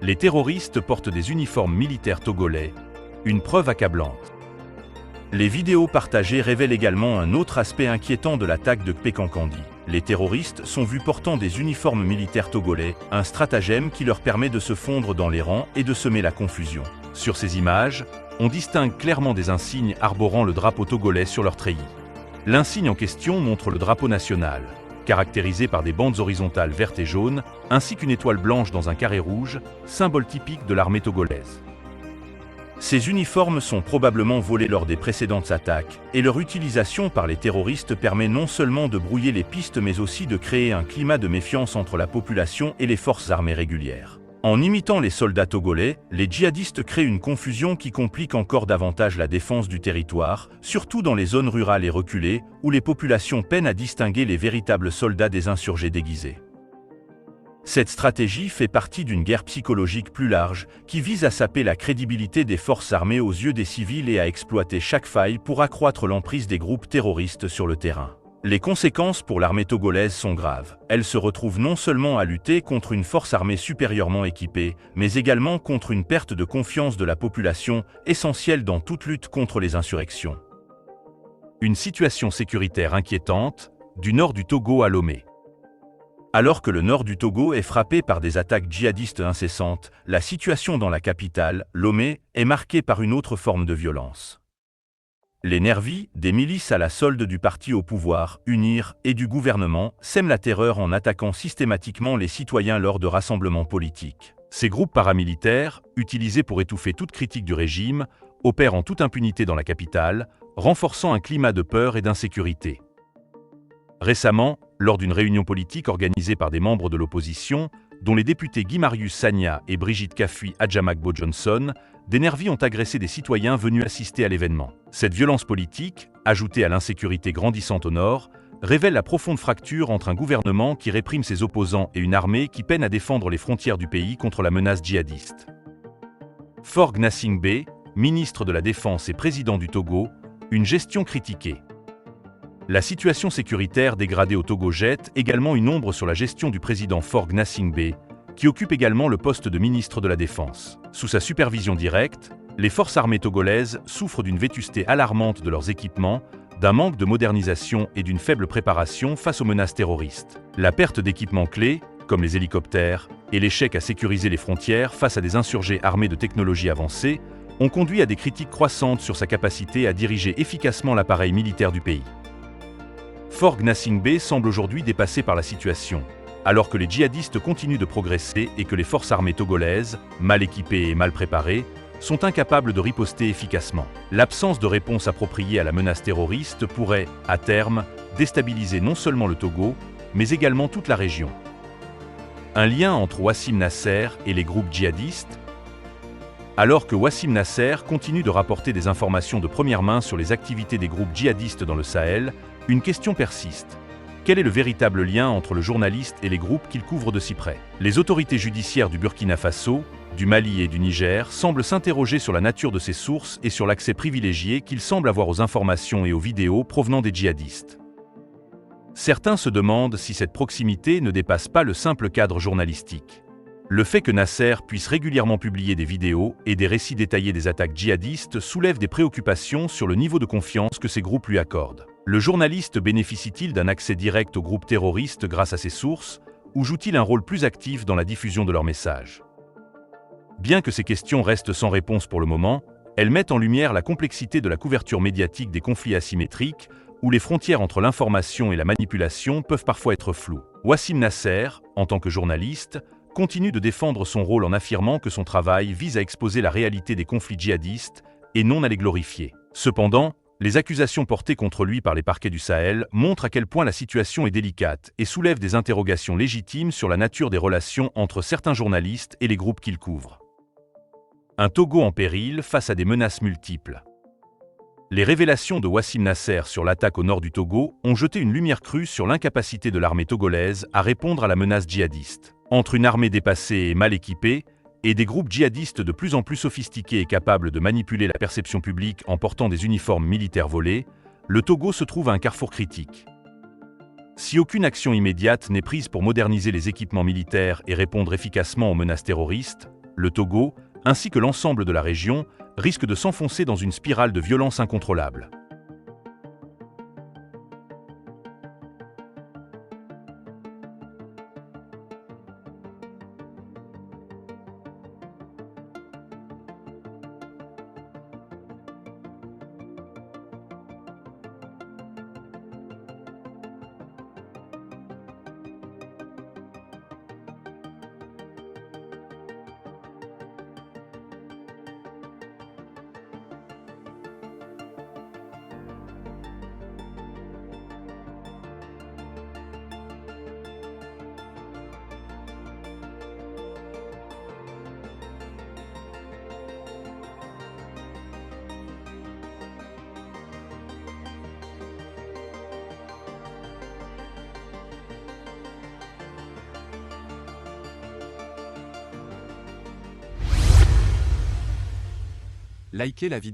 Les terroristes portent des uniformes militaires togolais, une preuve accablante. Les vidéos partagées révèlent également un autre aspect inquiétant de l'attaque de Pékankandi. Les terroristes sont vus portant des uniformes militaires togolais, un stratagème qui leur permet de se fondre dans les rangs et de semer la confusion. Sur ces images, on distingue clairement des insignes arborant le drapeau togolais sur leur treillis. L'insigne en question montre le drapeau national, caractérisé par des bandes horizontales vertes et jaunes, ainsi qu'une étoile blanche dans un carré rouge, symbole typique de l'armée togolaise. Ces uniformes sont probablement volés lors des précédentes attaques, et leur utilisation par les terroristes permet non seulement de brouiller les pistes mais aussi de créer un climat de méfiance entre la population et les forces armées régulières. En imitant les soldats togolais, les djihadistes créent une confusion qui complique encore davantage la défense du territoire, surtout dans les zones rurales et reculées, où les populations peinent à distinguer les véritables soldats des insurgés déguisés. Cette stratégie fait partie d'une guerre psychologique plus large, qui vise à saper la crédibilité des forces armées aux yeux des civils et à exploiter chaque faille pour accroître l'emprise des groupes terroristes sur le terrain. Les conséquences pour l'armée togolaise sont graves. Elle se retrouve non seulement à lutter contre une force armée supérieurement équipée, mais également contre une perte de confiance de la population, essentielle dans toute lutte contre les insurrections. Une situation sécuritaire inquiétante, du nord du Togo à Lomé. Alors que le nord du Togo est frappé par des attaques djihadistes incessantes, la situation dans la capitale, Lomé, est marquée par une autre forme de violence. Les nervis, des milices à la solde du parti au pouvoir, UNIR, et du gouvernement, sèment la terreur en attaquant systématiquement les citoyens lors de rassemblements politiques. Ces groupes paramilitaires, utilisés pour étouffer toute critique du régime, opèrent en toute impunité dans la capitale, renforçant un climat de peur et d'insécurité. Récemment, lors d'une réunion politique organisée par des membres de l'opposition, dont les députés Guy Marius Sagna et Brigitte Kafui Adjamagbo Johnson, des nervis ont agressé des citoyens venus assister à l'événement. Cette violence politique, ajoutée à l'insécurité grandissante au nord, révèle la profonde fracture entre un gouvernement qui réprime ses opposants et une armée qui peine à défendre les frontières du pays contre la menace djihadiste. Faure Gnassingbé, ministre de la Défense et président du Togo, une gestion critiquée. La situation sécuritaire dégradée au Togo jette également une ombre sur la gestion du président Faure Gnassingbé, qui occupe également le poste de ministre de la Défense. Sous sa supervision directe, les forces armées togolaises souffrent d'une vétusté alarmante de leurs équipements, d'un manque de modernisation et d'une faible préparation face aux menaces terroristes. La perte d'équipements clés, comme les hélicoptères, et l'échec à sécuriser les frontières face à des insurgés armés de technologies avancées, ont conduit à des critiques croissantes sur sa capacité à diriger efficacement l'appareil militaire du pays. Faure Gnassingbé semble aujourd'hui dépassé par la situation, alors que les djihadistes continuent de progresser et que les forces armées togolaises, mal équipées et mal préparées, sont incapables de riposter efficacement. L'absence de réponse appropriée à la menace terroriste pourrait, à terme, déstabiliser non seulement le Togo, mais également toute la région. Un lien entre Wassim Nasser et les groupes djihadistes? Alors que Wassim Nasser continue de rapporter des informations de première main sur les activités des groupes djihadistes dans le Sahel, une question persiste. Quel est le véritable lien entre le journaliste et les groupes qu'il couvre de si près? Les autorités judiciaires du Burkina Faso, du Mali et du Niger semblent s'interroger sur la nature de ces sources et sur l'accès privilégié qu'ils semblent avoir aux informations et aux vidéos provenant des djihadistes. Certains se demandent si cette proximité ne dépasse pas le simple cadre journalistique. Le fait que Nasser puisse régulièrement publier des vidéos et des récits détaillés des attaques djihadistes soulève des préoccupations sur le niveau de confiance que ces groupes lui accordent. Le journaliste bénéficie-t-il d'un accès direct aux groupes terroristes grâce à ces sources, ou joue-t-il un rôle plus actif dans la diffusion de leurs messages? Bien que ces questions restent sans réponse pour le moment, elles mettent en lumière la complexité de la couverture médiatique des conflits asymétriques, où les frontières entre l'information et la manipulation peuvent parfois être floues. Wassim Nasser, en tant que journaliste, continue de défendre son rôle en affirmant que son travail vise à exposer la réalité des conflits djihadistes et non à les glorifier. Cependant, les accusations portées contre lui par les parquets du Sahel montrent à quel point la situation est délicate et soulèvent des interrogations légitimes sur la nature des relations entre certains journalistes et les groupes qu'ils couvrent. Un Togo en péril face à des menaces multiples. Les révélations de Wassim Nasser sur l'attaque au nord du Togo ont jeté une lumière crue sur l'incapacité de l'armée togolaise à répondre à la menace djihadiste. Entre une armée dépassée et mal équipée, et des groupes djihadistes de plus en plus sophistiqués et capables de manipuler la perception publique en portant des uniformes militaires volés, le Togo se trouve à un carrefour critique. Si aucune action immédiate n'est prise pour moderniser les équipements militaires et répondre efficacement aux menaces terroristes, Le Togo, ainsi que l'ensemble de la région, risquent de s'enfoncer dans une spirale de violence incontrôlable. Likez la vidéo.